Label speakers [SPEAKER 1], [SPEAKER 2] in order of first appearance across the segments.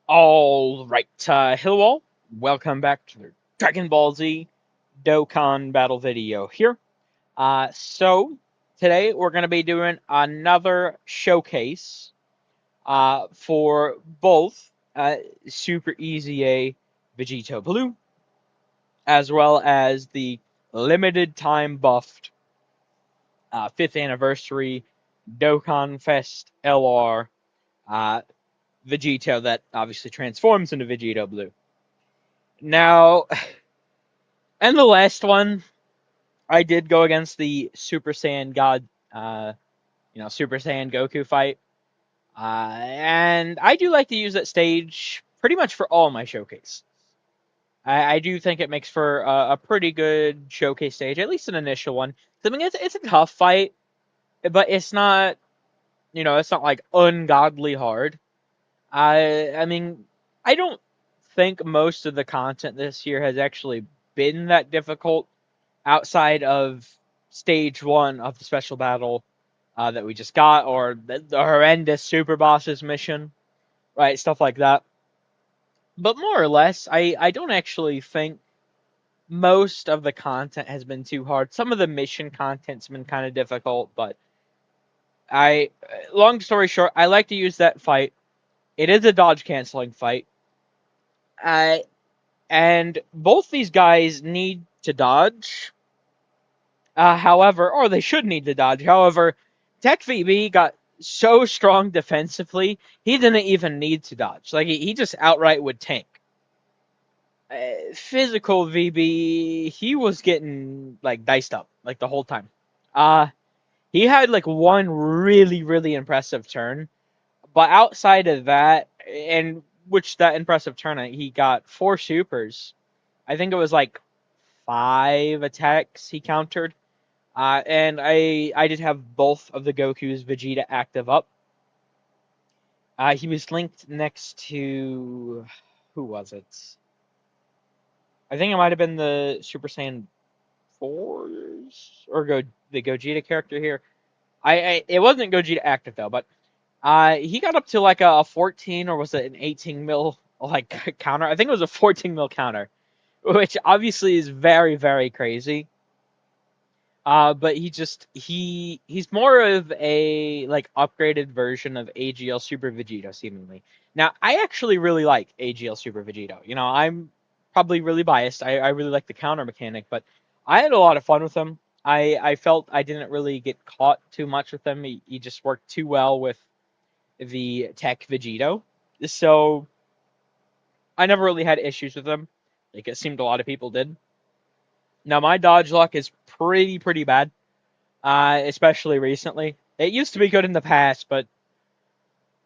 [SPEAKER 1] Alright, hello all. Welcome back to the Dragon Ball Z Dokkan battle video here. So today we're going to be doing another showcase for both Super Easy A Vegito Blue, as well as the limited time buffed 5th anniversary Dokkan Fest LR Vegito that obviously transforms into Vegito Blue. Now, in the last one, I did go against the Super Saiyan God, Super Saiyan Goku fight. And I do like to use that stage pretty much for all my showcase. I do think it makes for a pretty good showcase stage, at least an initial one. I mean, it's a tough fight, but it's not, it's not like ungodly hard. I mean, I don't think most of the content this year has actually been that difficult outside of stage 1 of the special battle that we just got, or the horrendous super bosses mission, right? Stuff like that. But more or less, I don't actually think most of the content has been too hard. Some of the mission content's been kind of difficult, but long story short, I like to use that fight. It is a dodge canceling fight. And both these guys need to dodge. However, or they should need to dodge. However, TEQ VB got so strong defensively, he didn't even need to dodge. Like, he just outright would tank. Physical VB, he was getting, like, diced up, like, the whole time. He had, like, one really, really impressive turn. But outside of that, and which that impressive turn, he got 4 supers. I think it was, like, 5 attacks he countered. And I did have both of the Goku's Vegeta active up. He was linked next to... Who was it? I think it might have been the Super Saiyan 4s? Or the Gogeta character here. It wasn't Gogeta active, though, but he got up to like a 14, or was it an 18 mil like counter? I think it was a 14 mil counter, which obviously is very, very crazy. But he's more of a like upgraded version of AGL Super Vegito, seemingly. Now, I actually really like AGL Super Vegito. I'm probably really biased. I really like the counter mechanic, but I had a lot of fun with him. I felt I didn't really get caught too much with him. He just worked too well with the TEQ Vegito. So I never really had issues with him. Like it seemed a lot of people did. Now my dodge luck is pretty bad. Especially recently. It used to be good in the past, but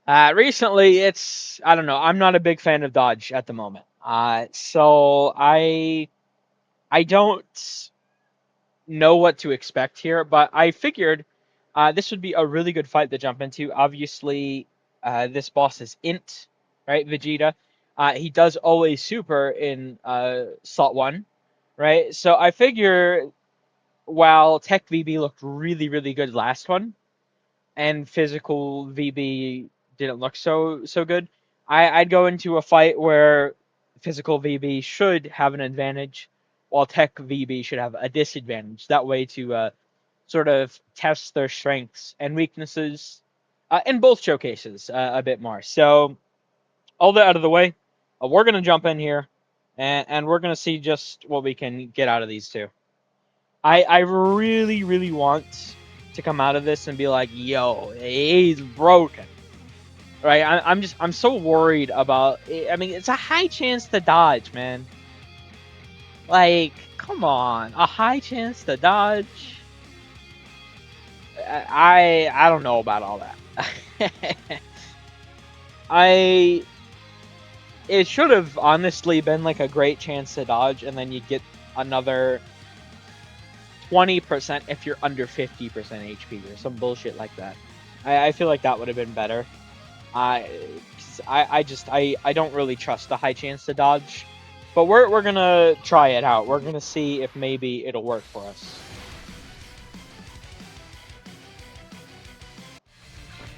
[SPEAKER 1] recently I don't know. I'm not a big fan of dodge at the moment. So I don't know what to expect here, but I figured this would be a really good fight to jump into. Obviously, this boss is Int, right? Vegeta. He does always super in slot 1, right? So I figure while TEQ VB looked really good last one, and physical VB didn't look so good, I'd go into a fight where physical VB should have an advantage, while TEQ VB should have a disadvantage. That way to sort of test their strengths and weaknesses in both showcases a bit more. So all that out of the way, we're going to jump in here, and we're going to see just what we can get out of these two. I really want to come out of this and be like, yo, he's broken. Right? I'm so worried about I mean, it's a high chance to dodge, man. Like, come on. A high chance to dodge? I don't know about all that. It should have honestly been like a great chance to dodge, and then you get another 20% if you're under 50% HP or some bullshit like that. I feel like that would have been better. I don't really trust the high chance to dodge, but we're gonna try it out. We're gonna see if maybe it'll work for us.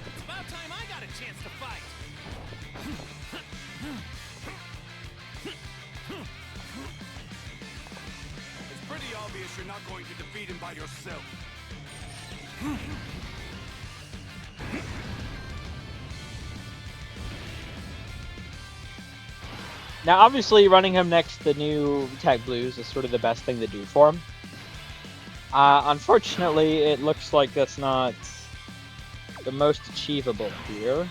[SPEAKER 2] It's about time I got a chance to fight. guess you're not going to defeat him by yourself.
[SPEAKER 1] Now, obviously, running him next to the new TEQ Blues is sort of the best thing to do for him. Unfortunately, it looks like that's not the most achievable here.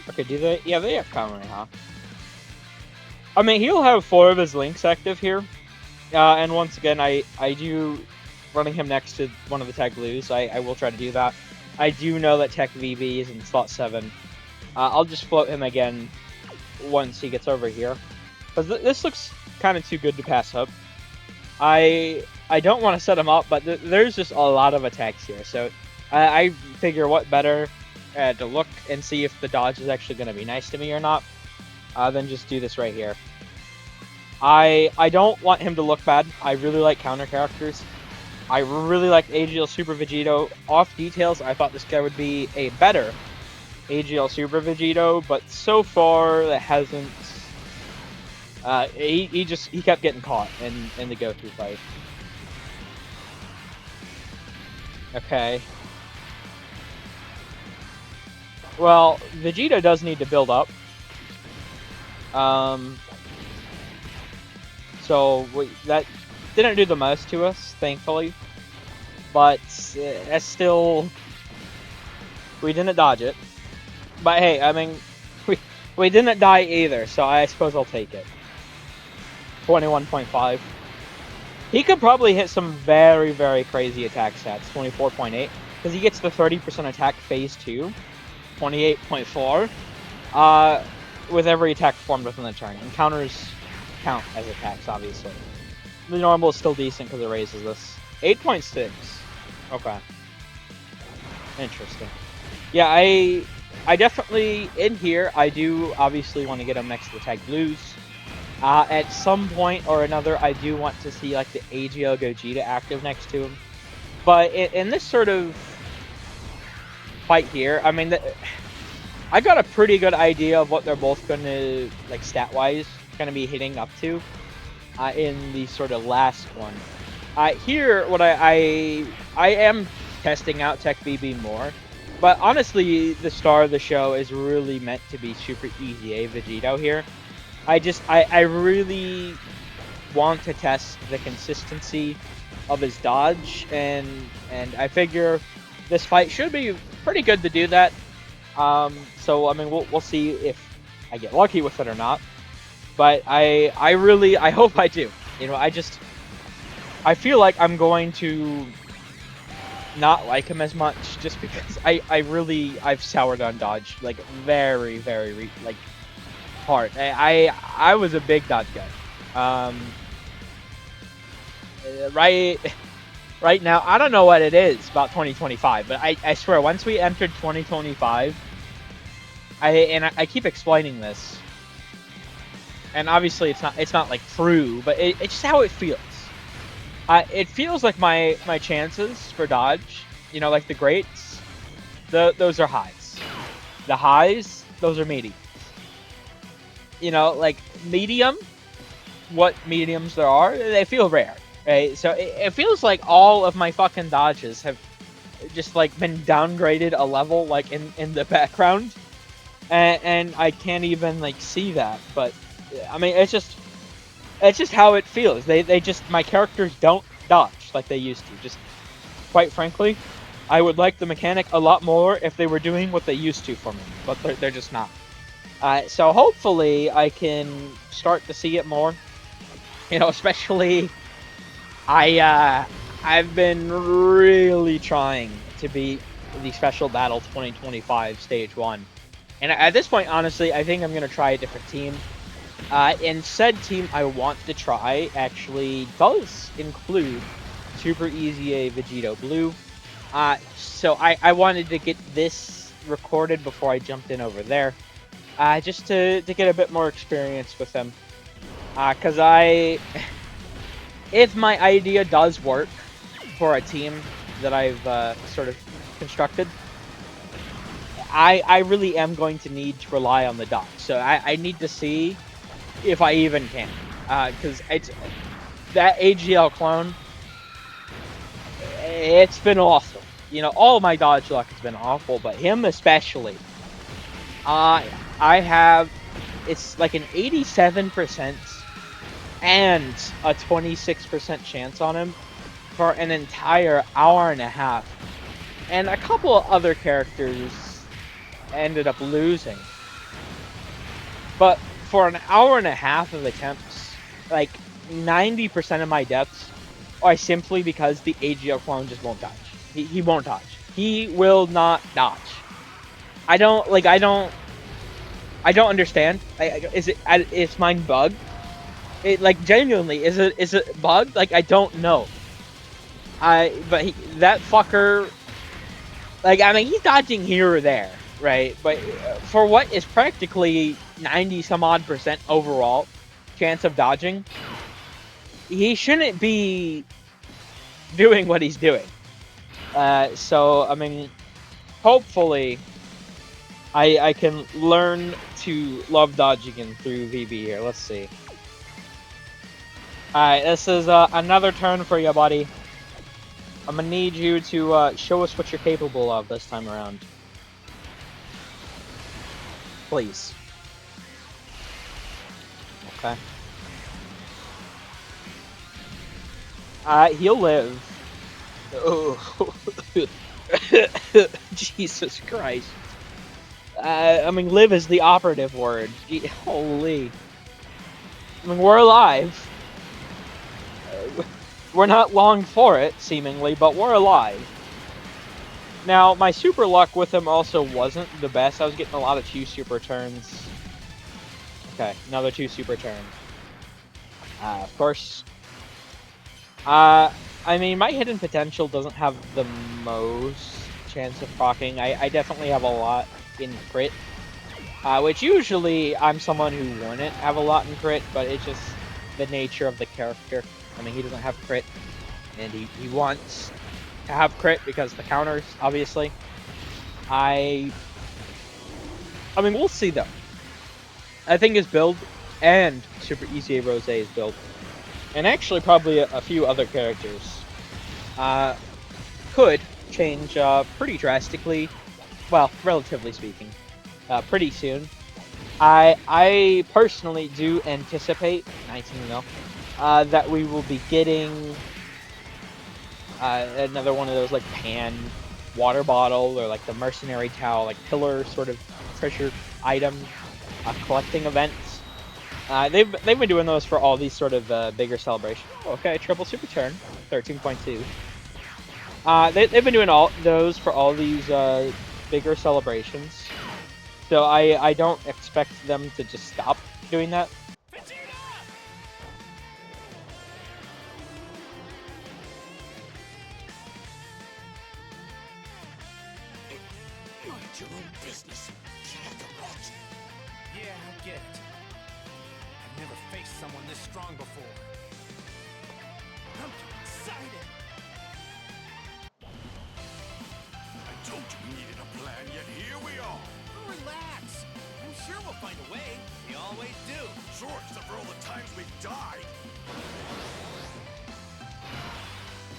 [SPEAKER 1] Okay, do they? Yeah, they have Kamehameha. I mean, he'll have 4 of his links active here. And once again, I do, running him next to one of the TEQ Blues, I will try to do that. I do know that TEQ VB is in slot 7. I'll just float him again once he gets over here. Because this looks kind of too good to pass up. I don't want to set him up, but there's just a lot of attacks here. So I figure what better to look and see if the dodge is actually going to be nice to me or not, than just do this right here. I don't want him to look bad. I really like counter characters. I really like AGL Super Vegito. Off details, I thought this guy would be a better AGL Super Vegito, but so far that hasn't. He kept getting caught in the go-through fight. Okay. Well, Vegeta does need to build up. So that didn't do the most to us, thankfully. But that's still, we didn't dodge it. But hey, I mean, we didn't die either, so I suppose I'll take it. 21.5. He could probably hit some very, very crazy attack stats. 24.8, because he gets the 30% attack phase 2. 28.4. With every attack performed within the turn. And counters count as attacks, obviously. The normal is still decent because it raises this. 8.6. Okay. Interesting. Yeah, I definitely, in here, I do obviously want to get him next to the TEQ Blues. At some point or another, I do want to see like the AGL Gogeta active next to him. But in this sort of fight here, I mean, I got a pretty good idea of what they're both going to, like stat-wise, going to be hitting up to in the sort of last one. Here, what I am testing out TEQ VB more, but honestly, the star of the show is really meant to be Super EZA Vegito here. I really want to test the consistency of his dodge, and I figure this fight should be pretty good to do that. So I mean, we'll see if I get lucky with it or not. But I hope I do. You know, I feel like I'm going to not like him as much just because I've soured on dodge like very, very like hard. I was a big dodge guy. Right now, I don't know what it is about 2025, but I swear once we entered 2025, I keep explaining this, and obviously it's not like true, but it's just how it feels. It feels like my chances for dodge, you know, like the greats, those are highs. The highs, those are mediums. You know, like medium, what mediums there are, they feel rare, right? So it feels like all of my fucking dodges have just like been downgraded a level, like in the background, and I can't even like see that. But I mean, it's just how it feels. They just, my characters don't dodge like they used to. Just quite frankly, I would like the mechanic a lot more if they were doing what they used to for me, but they're just not. So hopefully I can start to see it more. You know, especially I've been really trying to beat the Special Battle 2025 Stage 1. And at this point, honestly, I think I'm going to try a different team. And said team I want to try actually does include Super EZA Vegito Blue. So I wanted to get this recorded before I jumped in over there. Just to get a bit more experience with them. Because if my idea does work for a team that I've sort of constructed, I really am going to need to rely on the dodge. So I need to see if I even can. Because that AGL clone, it's been awful. You know, all my dodge luck has been awful, but him especially. I have, it's like an 87% and a 26% chance on him for an entire hour and a half. And a couple of other characters ended up losing. But for an hour and a half of attempts, like 90% of my deaths are simply because the AGL clone just won't dodge. He won't dodge. He will not dodge. I don't understand. Is it? Is mine bugged? It like genuinely is it bugged? Like I don't know. But that fucker. Like I mean he's dodging here or there, right? But for what is practically 90 some odd % overall chance of dodging, he shouldn't be doing what he's doing. So I mean, hopefully, I can learn to love dodging through VB here. Let's see. Alright, this is another turn for you, buddy. I'm gonna need you to show us what you're capable of this time around. Please. Okay. He'll live. Oh. Jesus Christ. I mean, live is the operative word. Holy. I mean, we're alive. We're not long for it, seemingly, but we're alive. Now, my super luck with him also wasn't the best. I was getting a lot of 2 super turns. Okay, another 2 super turns. Of course. I mean, my hidden potential doesn't have the most chance of proccing. I definitely have a lot in crit. Which usually I'm someone who wouldn't have a lot in crit, but it's just the nature of the character. I mean, he doesn't have crit, and he wants to have crit because the counters, obviously. I mean, we'll see, though. I think his build and Super ECA Rosé's build, and actually probably a few other characters, could change pretty drastically, well, relatively speaking, pretty soon. I personally do anticipate, 19 mil, that we will be getting another one of those like pan water bottle or like the mercenary towel, like pillar sort of treasure item collecting events. They've been doing those for all these sort of bigger celebrations. Okay, triple super turn, 13.2. They've been doing all those for all these bigger celebrations. So I don't expect them to just stop doing that.
[SPEAKER 2] Vegeta! Mind your own business. Yeah, I get it. I've never faced someone this strong before. I'm too excited. I told you we needed a plan, yet here we are. Relax. I'm sure we'll find a way. We always do. Sure, except for all the times we've died.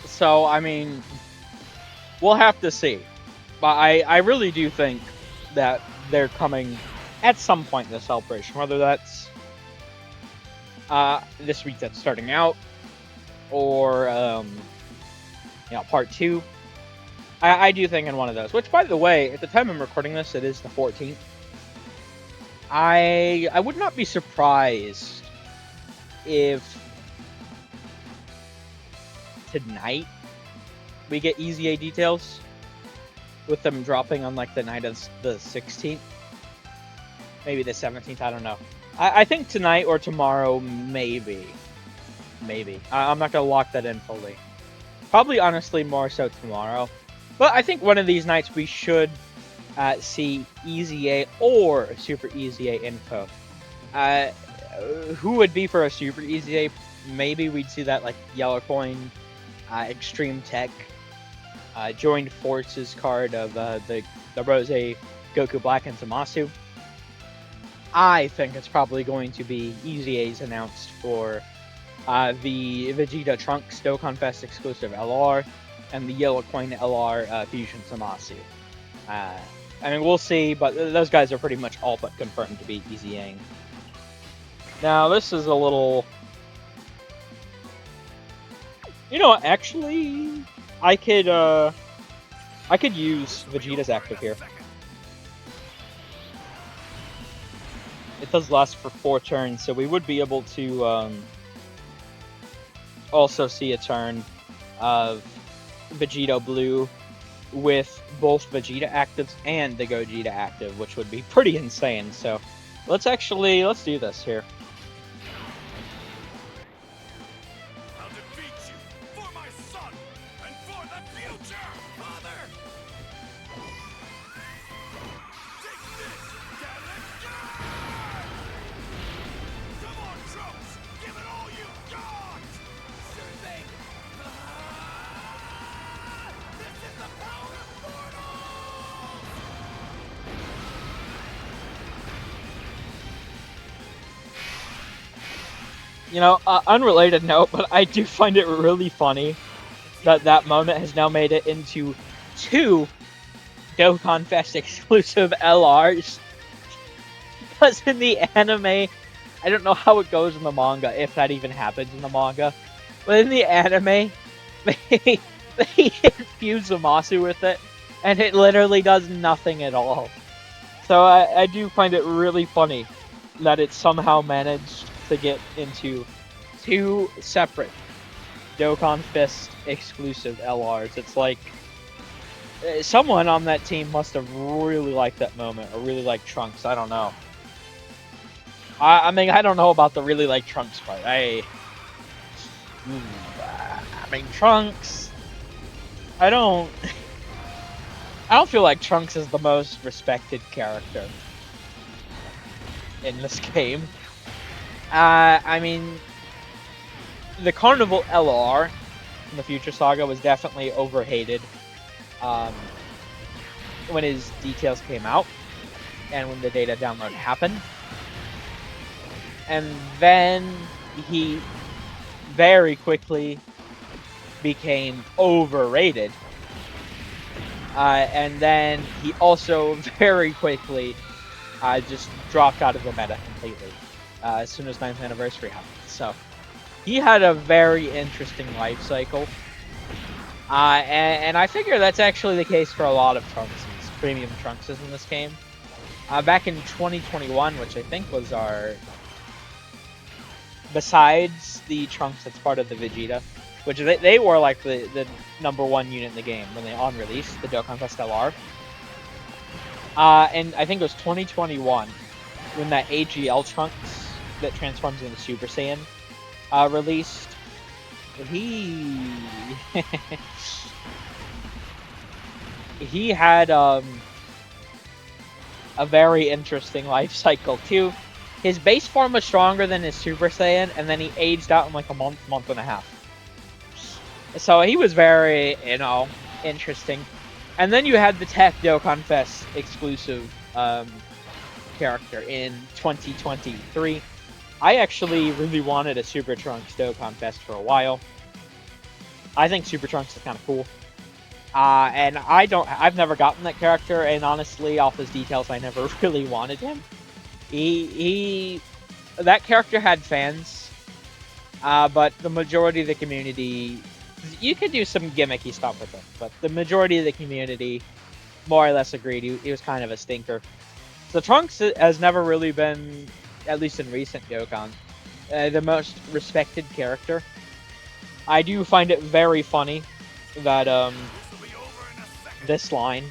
[SPEAKER 1] So, I mean, we'll have to see. But I really do think that they're coming at some point in the celebration, whether that's this week that's starting out, or part 2. I do think in one of those. Which, by the way, at the time I'm recording this, it is the 14th. I would not be surprised if tonight we get EZA details, with them dropping on like the night of the 16th, maybe the 17th. I don't know. I think tonight or tomorrow, maybe. I'm not gonna lock that in fully. Probably, honestly, more so tomorrow. But I think one of these nights we should see EZA or Super EZA info. Who would be for a Super EZA? Maybe we'd see that like Yellow Coin, Extreme Tech, Joined Forces card of the Rose, Goku Black, and Zamasu. I think it's probably going to be EZA's announced for the Vegeta Trunks Dokkan Fest exclusive LR, and the Yellow Coin LR Fusion Zamasu. I mean, we'll see, but those guys are pretty much all but confirmed to be EZAing. Now, this is a little... You know, actually, I could use Vegeta's active here. It does last for 4 turns, so we would be able to also see a turn of Vegito Blue with both Vegeta actives and the Gogeta active, which would be pretty insane. So let's do this here.
[SPEAKER 2] I'll defeat you for my son and for the future, Father! Take this, Galaga! Come on, Trunks! Give it all you got! Sure thing! This is the power of mortals!
[SPEAKER 1] You know, unrelated note, but I do find it really funny that that moment has now made it into 2 Dokkan Fest exclusive LRs. Because in the anime, I don't know how it goes in the manga, if that even happens in the manga, but in the anime, they infuse Zamasu with it, and it literally does nothing at all. So I do find it really funny that it somehow managed to get into 2 separate Dokkan Fest exclusive LRs. It's like someone on that team must have really liked that moment, or really liked Trunks. I don't know. I mean, I don't know about the really like Trunks part. I mean, Trunks. I don't feel like Trunks is the most respected character in this game. I mean, the Carnival LR in the Future Saga was definitely overhated when his details came out and when the data download happened. And then he very quickly became overrated. And then he also very quickly just dropped out of the meta completely as soon as 9th anniversary happened. So he had a very interesting life cycle. And I figure that's actually the case for a lot of Trunkses, premium Trunkses in this game. Back in 2021, which I think was our... Besides the Trunks that's part of the Vegeta, which they were like the #1 unit in the game when they on release, the Dokkan Fest LR. And I think it was 2021 when that AGL Trunks that transforms into Super Saiyan released. He had a very interesting life cycle too. His base form was stronger than his Super Saiyan, and then he aged out in like a month and a half. So he was very, interesting. And then you had the TEQ Dokkan Fest exclusive character in 2023. I actually really wanted a Super Trunks Dokkan Fest for a while. I think Super Trunks is kind of cool. And I've never gotten that character, and honestly, off his details, I never really wanted him. That character had fans, but the majority of the community, you could do some gimmicky stuff with him, but the majority of the community more or less agreed he was kind of a stinker. So Trunks has never really been, at least in recent Dokkan, the most respected character. I do find it very funny that this line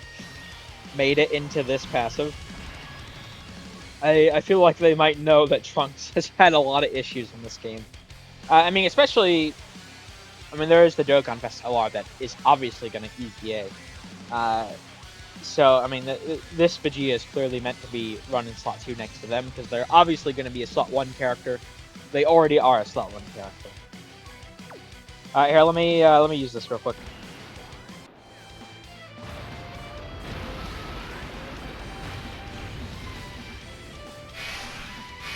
[SPEAKER 1] made it into this passive. I feel like they might know that Trunks has had a lot of issues in this game. I mean, especially... I mean, there is the Dokkan Fest LR that is obviously going to EZA. So, I mean, this Vegeta is clearly meant to be running slot 2 next to them, because they're obviously going to be a slot 1 character. They already are a slot 1 character. Alright, here, let me use this real quick.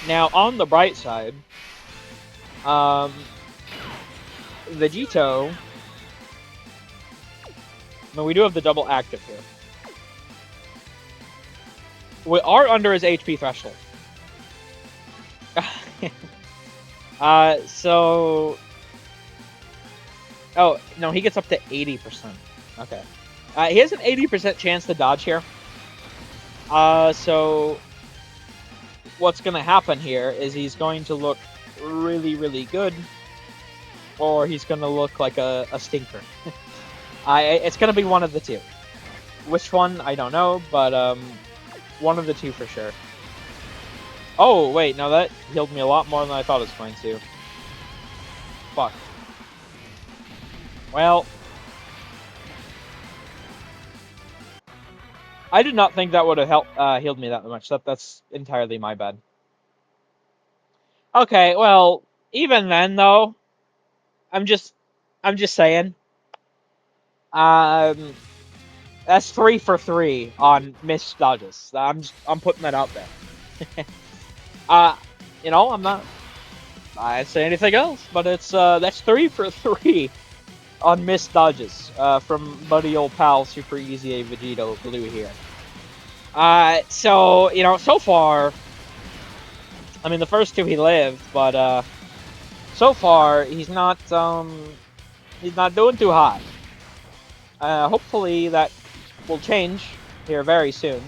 [SPEAKER 1] Now, on the bright side, Vegito. No, we do have the double active here. We are under his HP threshold. So... Oh, no, he gets up to 80%. Okay. He has an 80% chance to dodge here. So... What's going to happen here is he's going to look really, really good. Or he's going to look like a stinker. It's going to be one of the two. Which one, I don't know, but one of the two for sure. Oh, wait, no, that healed me a lot more than I thought it was going to. Fuck. Well... I did not think that would have healed me that much. That's entirely my bad. Okay, well, even then, though, I'm just saying. That's 3 for 3 on missed dodges. I'm putting that out there. You know, I'm not. I didn't say anything else, but it's that's 3 for 3 on missed dodges from buddy old pal Super Easy Vegito Blue here. So you know, so far, I mean, the first two he lived, but so far he's not doing too hot. Hopefully that will change here very soon.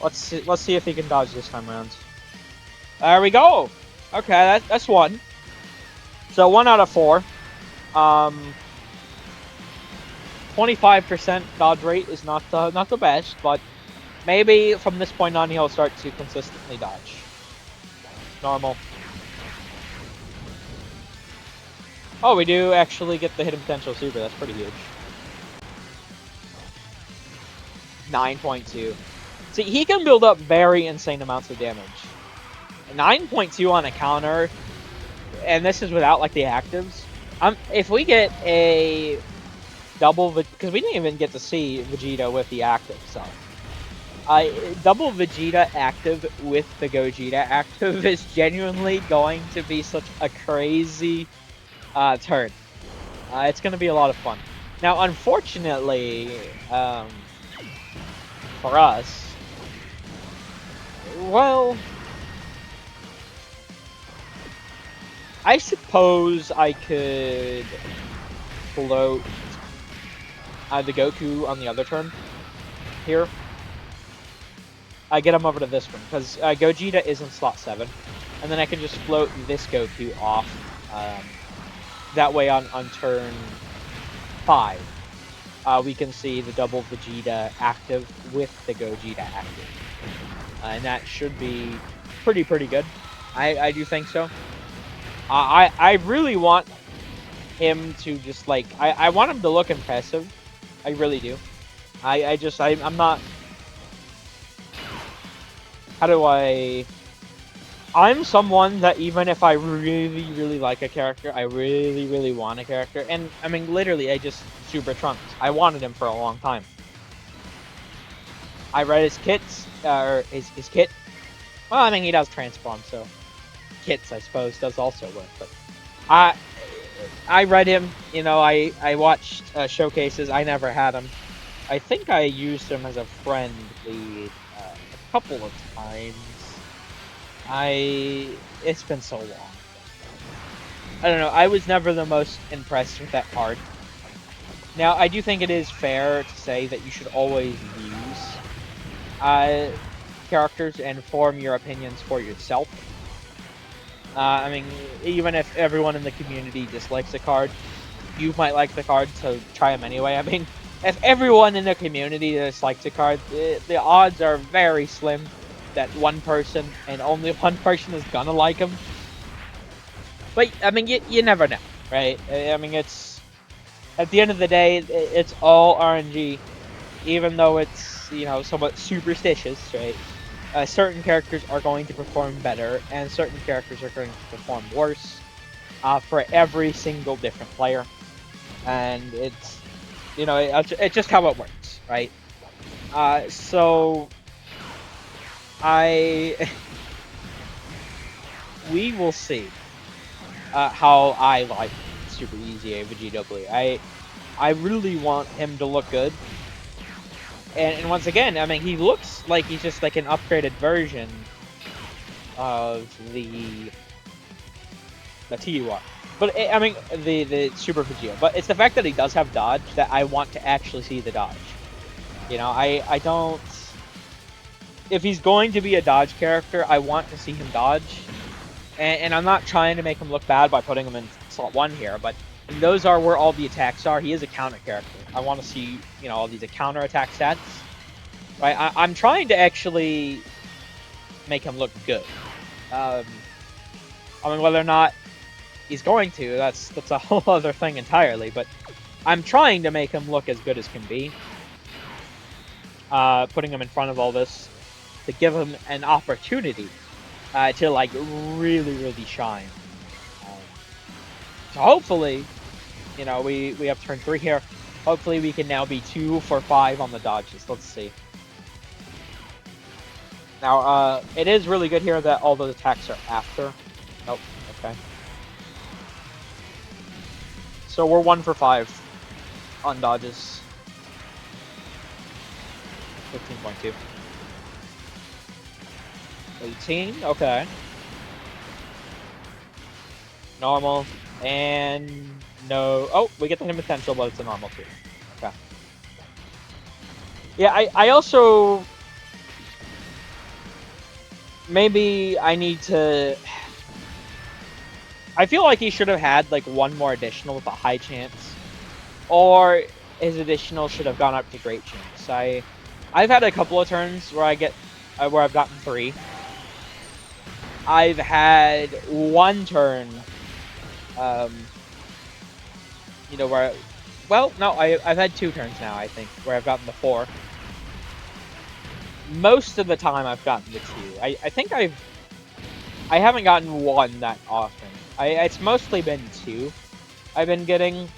[SPEAKER 1] Let's see if he can dodge this time around. There we go. Okay, that's one. So 1 out of 4. 25% dodge rate is not the best, but maybe from this point on he'll start to consistently dodge. Normal. Oh, we do actually get the hidden potential super. That's pretty huge. 9.2. See, he can build up very insane amounts of damage. 9.2 on a counter, and this is without like the actives. If we get a double, because we didn't even get to see Vegeta with the active, so double Vegeta active with the Gogeta active is genuinely going to be such a crazy turn. It's going to be a lot of fun. Now, unfortunately, for us, well, I suppose I could float the Goku on the other turn here. I get him over to this one, because Gogeta is in slot 7. And then I can just float this Goku off. That way on turn 5, we can see the double Vegeta active with the Gogeta active. And that should be pretty good. I do think so. I really want him to just, like... I want him to look impressive. I really do. I'm not... How do I... I'm someone that even if I really like a character, I really want a character, and I mean literally I just Super Trunks. I wanted him for a long time. I read his kits, or his kit. Well, I mean he does transform, so kits I suppose does also work. But I read him. You know, I watched showcases. I never had him. I think I used him as a friend lead a couple of times. It's been so long. I don't know, I was never the most impressed with that card. Now, I do think it is fair to say that you should always use characters and form your opinions for yourself. I mean, even if everyone in the community dislikes a card, you might like the card, so try them anyway. I mean, if everyone in the community dislikes a card, the odds are very slim that one person, and only one person, is gonna like him. But, I mean, you never know, right? I mean, it's... At the end of the day, it's all RNG. Even though it's, you know, somewhat superstitious, right? Certain characters are going to perform better, and certain characters are going to perform worse. For every single different player. And it's... You know, it's just how it works, right? So... we will see how I like super easy Vegito Blue. I really want him to look good. And once again, I mean, he looks like he's just like an upgraded version of the TEQ. But I mean, the Super Vegeta. But it's the fact that he does have dodge that I want to actually see the dodge. You know, I don't. If he's going to be a dodge character, I want to see him dodge. And I'm not trying to make him look bad by putting him in slot 1 here, but those are where all the attacks are. He is a counter character. I want to see, you know, all these counter attack stats. Right? I'm trying to actually make him look good. I mean, whether or not he's going to, that's a whole other thing entirely, but I'm trying to make him look as good as can be. Putting him in front of all this to give him an opportunity to like really shine. So hopefully, you know, we have turn 3 here. Hopefully we can now be 2 for 5 on the dodges. Let's see. Now, it is really good here that all those attacks are after. Nope. Okay. So we're 1 for 5 on dodges. 15.2. 18. Okay. Normal. And no. Oh, we get the hidden potential, but it's a normal too. Okay. Yeah, I also. Maybe I need to. I feel like he should have had like 1 more additional with a high chance, or his additional should have gone up to great chance. I've had a couple of turns where where I've gotten 3. I've had 1 turn, you know, where, well, no, I've had 2 turns now, I think, where I've gotten the 4. Most of the time I've gotten the 2. I think I haven't gotten 1 that often. It's mostly been 2 I've been getting.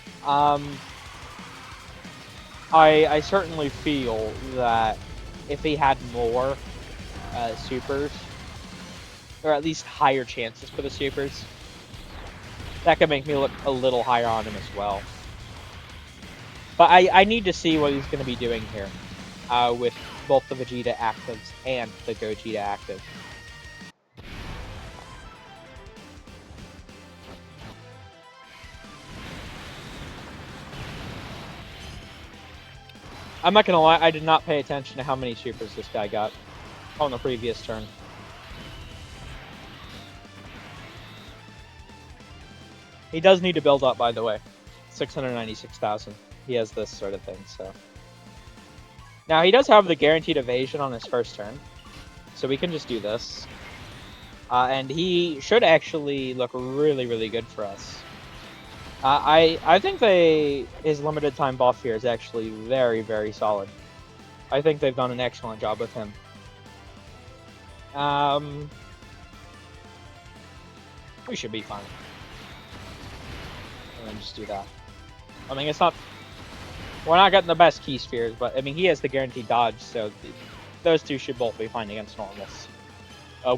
[SPEAKER 1] I certainly feel that if he had more supers, or at least higher chances for the supers, that could make me look a little higher on him as well. But I need to see what he's going to be doing here with both the Vegeta actives and the Gogeta active. I'm not gonna lie, I did not pay attention to how many supers this guy got on the previous turn. He does need to build up, by the way. 696,000. He has this sort of thing, so. Now, he does have the guaranteed evasion on his first turn, so we can just do this. And he should actually look really good for us. I think his limited time buff here is actually very solid. I think they've done an excellent job with him. We should be fine. And then just do that. I mean, it's not... We're not getting the best key spheres, but I mean, he has the guaranteed dodge, so those 2 should both be fine against normals.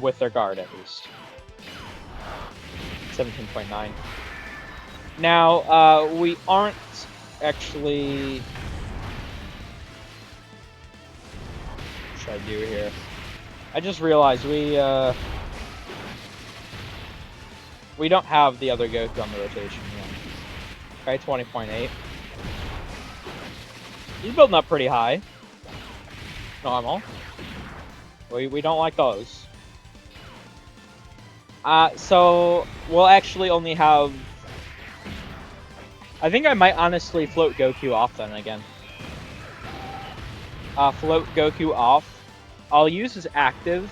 [SPEAKER 1] With their guard, at least. 17.9. Now, we aren't actually... What should I do here? I just realized we don't have the other Goku on the rotation yet. Okay, 20.8. He's building up pretty high. Normal. We don't like those. So we'll actually only have... I think I might honestly float Goku off then again. Float Goku off. I'll use his active,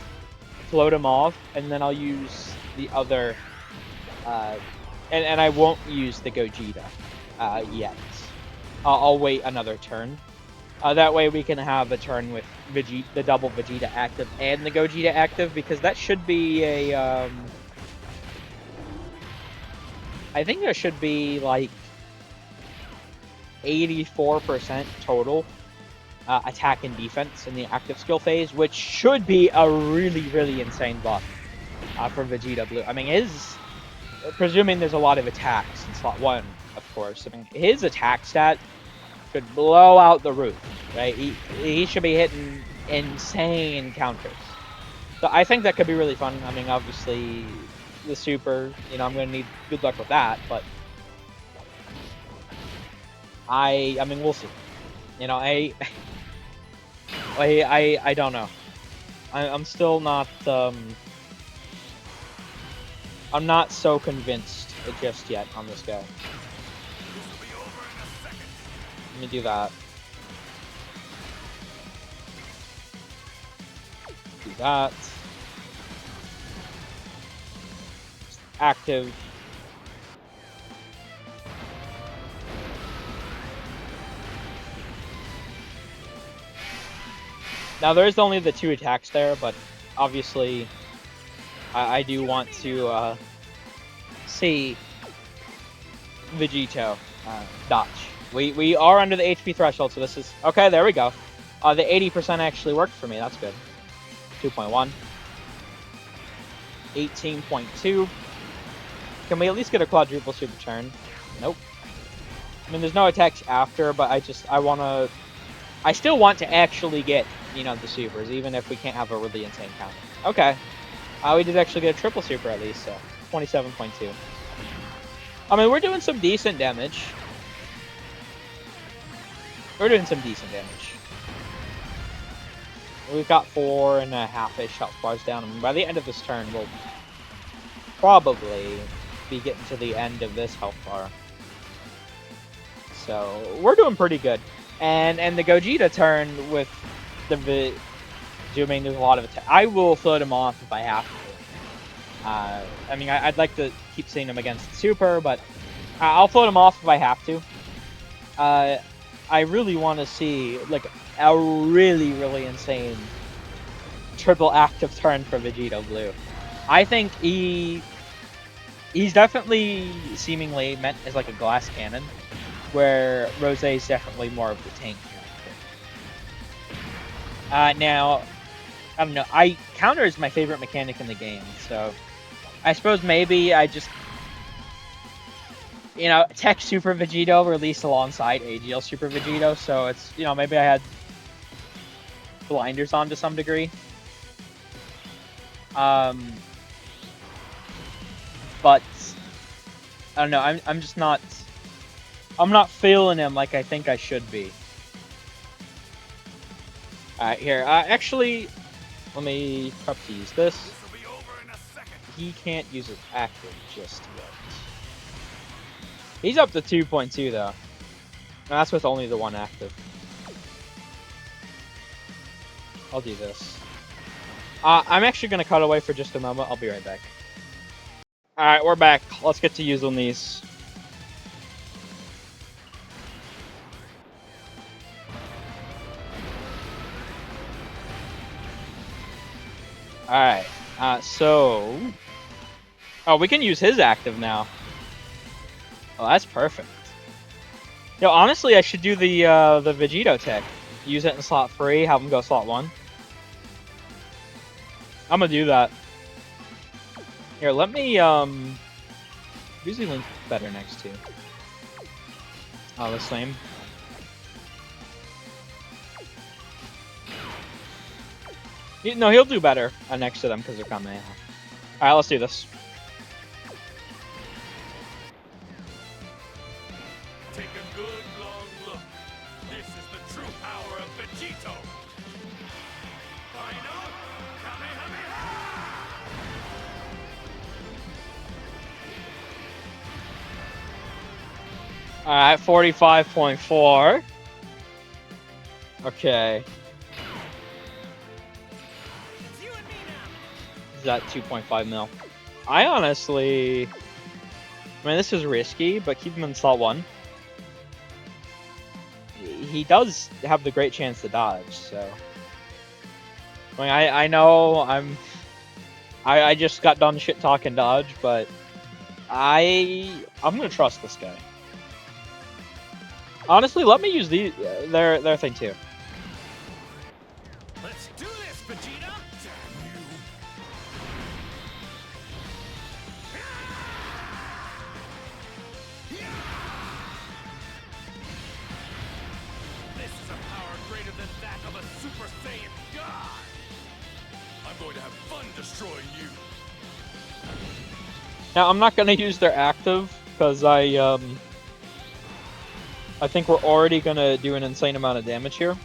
[SPEAKER 1] float him off, and then I'll use the other... and I won't use the Gogeta yet. I'll wait another turn. That way we can have a turn with the double Vegeta active and the Gogeta active, because that should be a... I think there should be like 84% total attack and defense in the active skill phase, which should be a really insane buff for Vegito Blue. I mean, presuming there's a lot of attacks in slot 1, of course. I mean, his attack stat could blow out the roof, right? He should be hitting insane counters. So I think that could be really fun. I mean, obviously, the super, you know, I'm going to need good luck with that, but I mean, we'll see. You know, I don't know. I'm still not, I'm not so convinced just yet on this guy. Let me do that. Do that. Active. Now there is only the 2 attacks there, but obviously I do want to see Vegito dodge. We are under the HP threshold, so this is okay. There we go. The 80% actually worked for me. That's good. 2.1. 18.2. Can we at least get a quadruple super turn? Nope. I mean, there's no attacks after, but I still want to actually get, you know, the supers, even if we can't have a really insane counter. Okay. We did actually get a triple super at least, so 27.2. I mean, we're doing some decent damage. We've got 4.5-ish health bars down. I mean, by the end of this turn, we'll probably be getting to the end of this health bar. So we're doing pretty good. And the Gogeta turn with the doing a lot of attack. I will float him off if I have to. I mean, I'd like to keep seeing him against Super, but I'll float him off if I have to. I really want to see like a really, really insane triple active turn for Vegito Blue. I think he's definitely seemingly meant as like a glass cannon, where Rose is definitely more of the tank character. Now, I don't know. Counter is my favorite mechanic in the game, so I suppose maybe I just, you know, TEQ Super Vegito released alongside AGL Super Vegito, so it's, you know, maybe I had blinders on to some degree. But I don't know. I'm just not. I'm not feeling him like I think I should be. Alright, here. Actually, let me prep to use this. He can't use his active just yet. He's up to 2.2 though. And that's with only the 1 active. I'll do this. I'm actually going to cut away for just a moment. I'll be right back. Alright, we're back. Let's get to using these. Alright, so... Oh, we can use his active now. Oh, that's perfect. Yo, honestly, I should do the Vegito tech. Use it in slot 3, have him go slot 1. I'm gonna do that. Here, let me, usually link better next to. Oh, the same. No, he'll do better next to them because they're coming. Alright, let's do this.
[SPEAKER 2] Take a good long look. This is the true power of Vegito. Final Kamehameha!
[SPEAKER 1] Alright, 45.4. Okay. Is that 2.5 mil? I honestly... I mean, this is risky, but keep him in slot 1. He does have the great chance to dodge, so... I mean, I know I just got done shit-talking dodge, but... I'm gonna trust this guy. Honestly, let me use their thing too.
[SPEAKER 2] Let's do this, Vegeta! Damn you! to have fun destroying you.
[SPEAKER 1] Now I'm not gonna use their active because I think we're already gonna do an insane amount of damage here.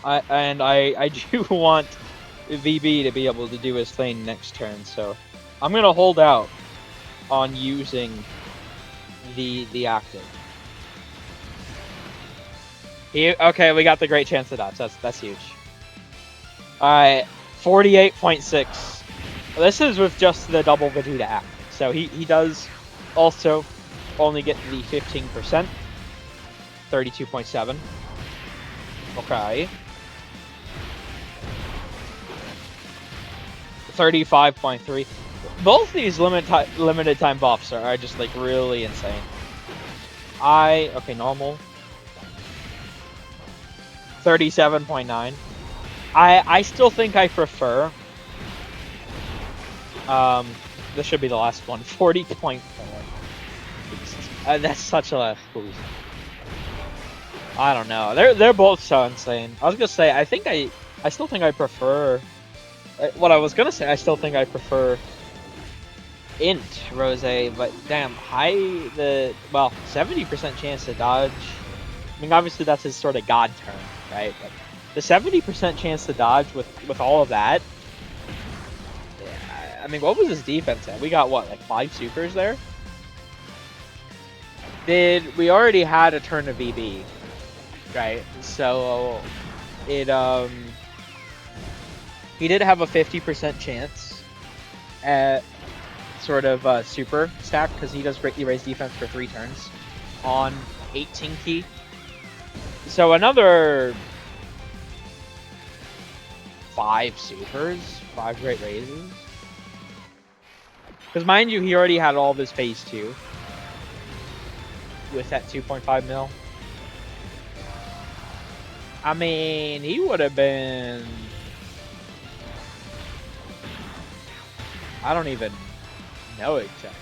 [SPEAKER 1] I do want VB to be able to do his thing next turn, so I'm gonna hold out on using the active. Okay, we got the great chance to dodge. That's huge. Alright, 48.6. This is with just the double Vegeta active. So he does also only get the 15%. 32.7. Okay. 35.3. Both these limited time buffs are just like really insane. Okay, normal. 37.9. I still think I prefer. This should be the last one. 40.4. That's such a boost. I don't know. They're both so insane. I was gonna say I still think I prefer. What I was gonna say, I still think I prefer Int Rose, but damn, 70% chance to dodge. I mean, obviously that's his sort of god turn, right? But the 70% chance to dodge with all of that. Yeah, I mean, what was his defense at? We got what, like 5 supers there? We already had a turn of VB, right? So it he did have a 50% chance at sort of super stack because he does greatly raise defense for 3 turns on 18 key. So another 5 supers, 5 great raises. Because mind you, he already had all of his phase 2 with that 2.5 mil. I mean, he would have been... I don't even know exactly.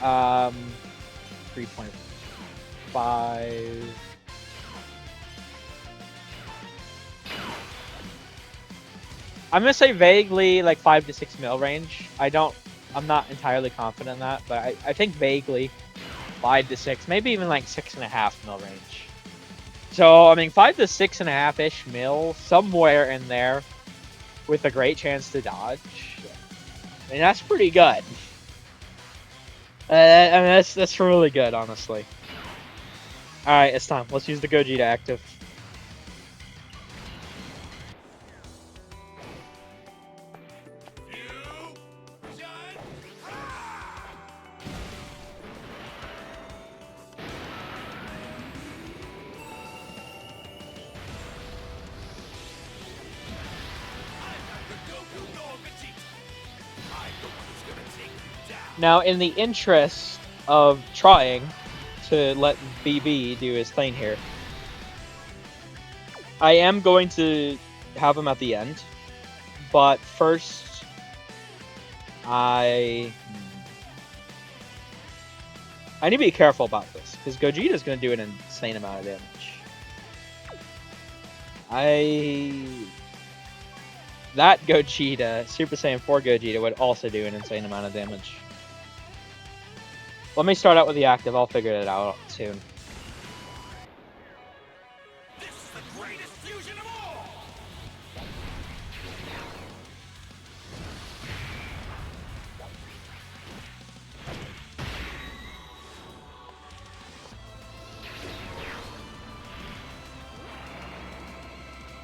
[SPEAKER 1] 3.5. I'm gonna say vaguely like 5 to 6 mil range. I'm not entirely confident in that, but I think vaguely 5 to 6, maybe even like 6.5 mil range. So I mean 5 to 6.5-ish mil, somewhere in there, with a great chance to dodge. I mean that's pretty good. I mean that's really good, honestly. All right, it's time. Let's use the Gogeta active. Now, in the interest of trying to let BB do his thing here, I am going to have him at the end, but first, I need to be careful about this, because Gogeta is going to do an insane amount of damage. That Gogeta, Super Saiyan 4 Gogeta, would also do an insane amount of damage. Let me start out with the active. I'll figure it out soon.
[SPEAKER 2] This is the greatest fusion of all!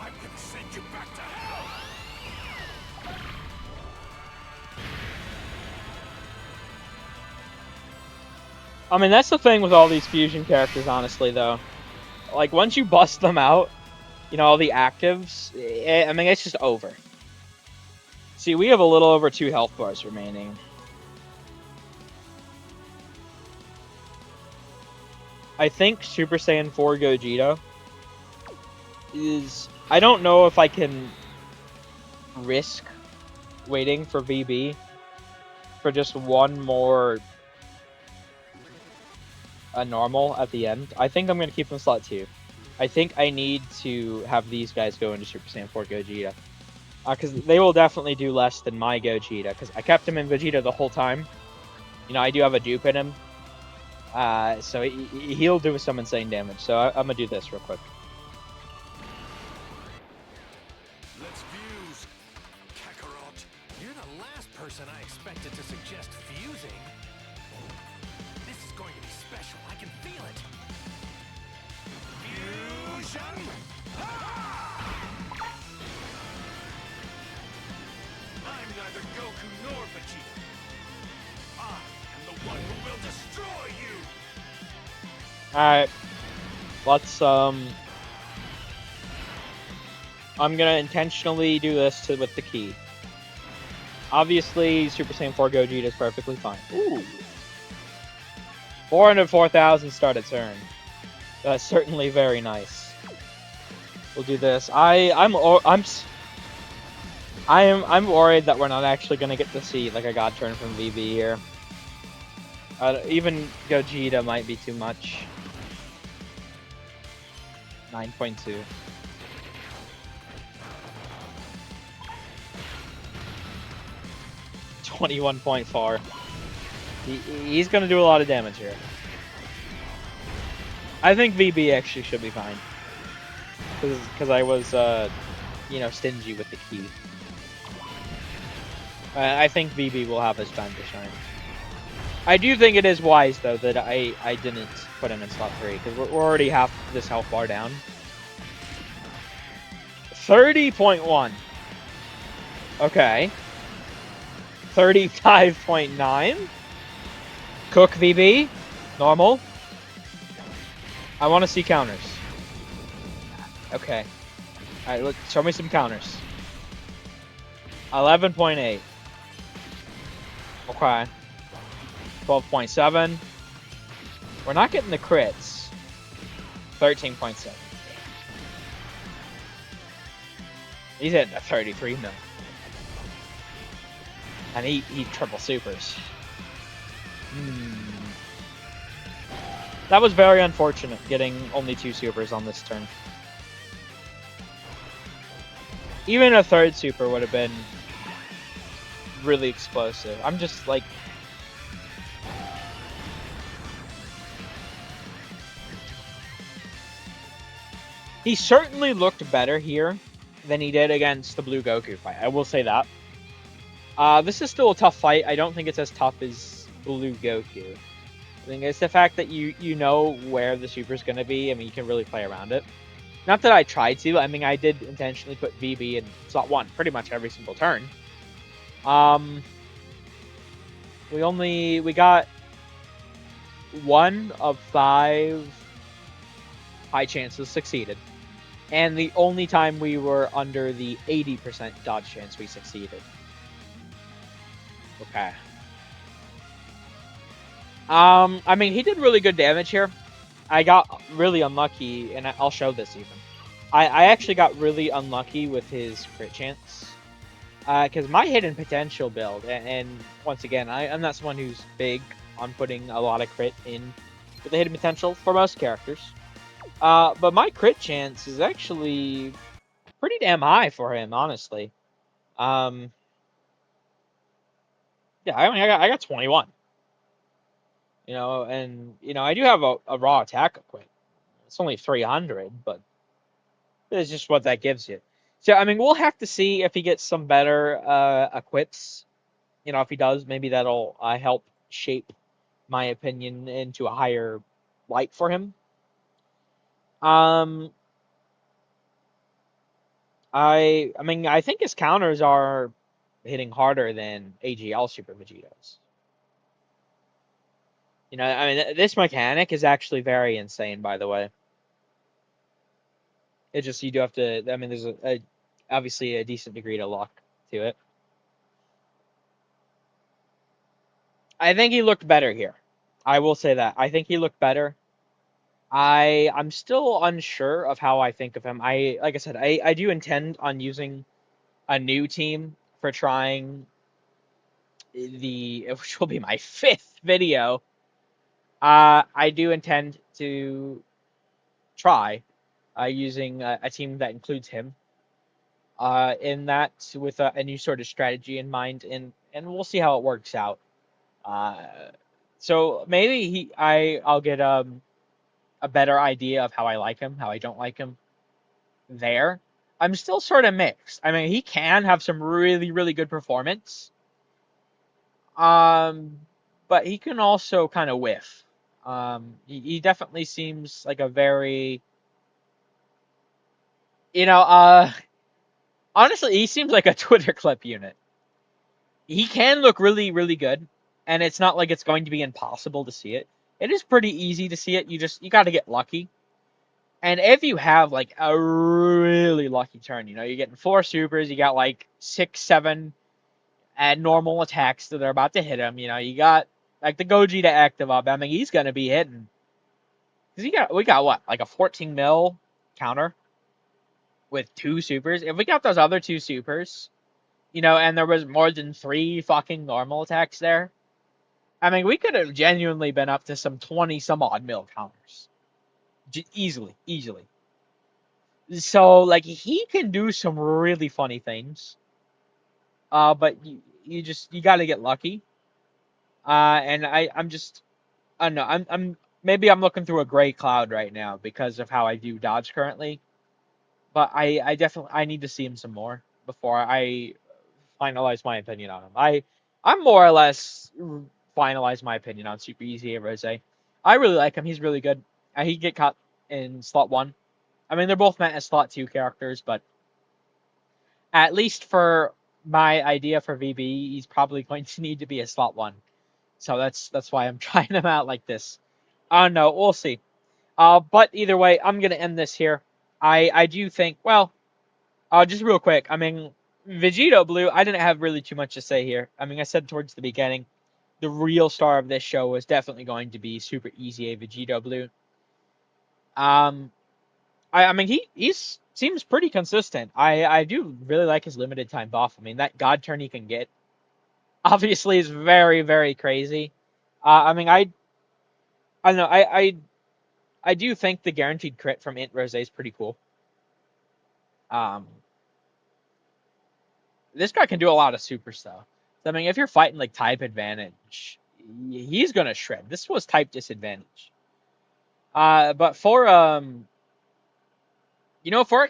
[SPEAKER 2] I'm gonna send you back to hell!
[SPEAKER 1] I mean, that's the thing with all these fusion characters, honestly, though. Like, once you bust them out, you know, all the actives, I mean, it's just over. See, we have a little over 2 health bars remaining. I think Super Saiyan 4 Gogeta is... I don't know if I can risk waiting for VB for just one more... a normal at the end. I think I'm going to keep him slot 2. I think I need to have these guys go into Super Saiyan 4 Gogeta. Because they will definitely do less than my Gogeta. Because I kept him in Vegeta the whole time. You know, I do have a dupe in him. So he'll do some insane damage. So I'm going to do this real quick.
[SPEAKER 2] Let's fuse. Kakarot. You're the last person I expected to suggest fusing. This is going to be special. I can feel it. Fusion! I'm neither Goku nor Vegeta. I am the one who will destroy you!
[SPEAKER 1] Alright. Let's, I'm gonna intentionally do this with the key. Obviously, Super Saiyan 4 Gogeta is perfectly fine. Ooh. 404,000 start a turn. That's certainly very nice. We'll do this. I'm worried that we're not actually gonna get to see like a god turn from VB here. Even Gogeta might be too much. 9.2. $21.4. He's gonna do a lot of damage here. I think VB actually should be fine. Because I was, you know, stingy with the key. I think VB will have his time to shine. I do think it is wise, though, that I didn't put him in slot 3, because we're already half this health bar down. 30.1. Okay. 35.9. Cook VB. Normal. I want to see counters. Okay. Alright, look, show me some counters. 11.8. Okay. 12.7. We're not getting the crits. 13.7. He's hitting a 33 mil. And he triple supers. That was very unfortunate, getting only 2 supers on this turn. Even a 3rd super would have been really explosive. I'm just like... He certainly looked better here than he did against the Blue Goku fight. I will say that. This is still a tough fight. I don't think it's as tough as Blue Goku. I think it's the fact that you know where the super's going to be. I mean, you can really play around it. Not that I tried to. I mean, I did intentionally put VB in slot 1 pretty much every single turn. We got 1 of 5 high chances succeeded. And the only time we were under the 80% dodge chance we succeeded. Okay. I mean, he did really good damage here. I got really unlucky, and I'll show this even. I actually got really unlucky with his crit chance. Because my hidden potential build, and once again, I'm not someone who's big on putting a lot of crit in with the hidden potential for most characters. But my crit chance is actually pretty damn high for him, honestly. Yeah, I mean, I got 21. You know, and, you know, I do have a raw attack equip. It's only 300, but it's just what that gives you. So, I mean, we'll have to see if he gets some better equips. You know, if he does, maybe that'll help shape my opinion into a higher light for him. I mean, I think his counters are hitting harder than AGL Super Vegetos. You know, I mean, this mechanic is actually very insane, by the way. It just, you do have to, I mean, there's obviously a decent degree to luck to it. I think he looked better here. I will say that. I think he looked better. I'm still unsure of how I think of him. Like I said, I do intend on using a new team for trying which will be my 5th video. I do intend to try using a team that includes him in that with a new sort of strategy in mind, and we'll see how it works out. Uh, so maybe I'll get a better idea of how I like him, how I don't like him there. I'm still sort of mixed. I mean, he can have some really, really good performance. Um, but he can also kind of whiff. He definitely seems like a very, you know, honestly, he seems like a Twitter clip unit. He can look really, really good, and it's not like it's going to be impossible to see it. It is pretty easy to see it. You got to get lucky. And if you have like a really lucky turn, you're getting 4 supers, you got like 6, 7 and normal attacks that are about to hit him. You got like the Goji to active up. I mean, he's gonna be hitting. Cause we got what, like a 14 mil counter with 2 supers. If we got those other 2 supers, and there was more than 3 fucking normal attacks there, I mean, we could have genuinely been up to some 20 some odd mil counters, easily, easily. So like he can do some really funny things. But you got to get lucky. And I'm just I don't know. I'm maybe I'm looking through a gray cloud right now because of how I view Dodge currently. But I definitely I need to see him some more before I finalize my opinion on him. I'm more or less finalize my opinion on Super Easy Rose. I really like him. He's really good. He get caught in slot 1. I mean, they're both meant as slot 2 characters, but at least for my idea for VB, he's probably going to need to be a slot 1. So that's why I'm trying him out like this. I don't know. We'll see. But either way, I'm gonna end this here. I do think. Well, just real quick. I mean, Vegito Blue. I didn't have really too much to say here. I mean, I said towards the beginning, the real star of this show was definitely going to be Super Easy A Vegito Blue. Um, I mean he's seems pretty consistent. I do really like his limited time buff. I mean that God turn he can get obviously is very, very crazy. I mean I don't know I do think the guaranteed crit from Int Rose is pretty cool. Um, this guy can do a lot of super stuff. So, I mean, if you're fighting like type advantage, he's gonna shred. This was type disadvantage. But for a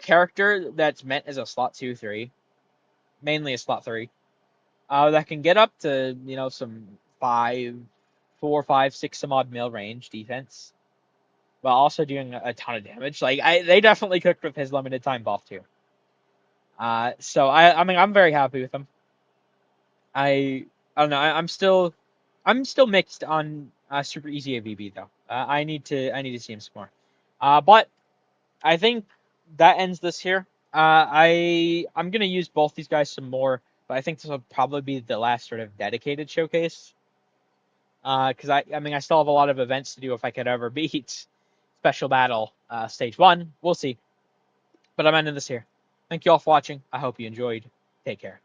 [SPEAKER 1] character that's meant as a slot 2-3, mainly a slot 3, that can get up to some 4, 5, 6 some odd mil range defense, while also doing a ton of damage. Like they definitely cooked with his limited time buff too. So I mean I'm very happy with him. I don't know. I'm still mixed on Super Easy AVB though. I need to see him some more. But I think that ends this here. I'm gonna use both these guys some more, but I think this will probably be the last sort of dedicated showcase. Because I mean I still have a lot of events to do if I could ever beat Special Battle Stage 1. We'll see. But I'm ending this here. Thank you all for watching. I hope you enjoyed. Take care.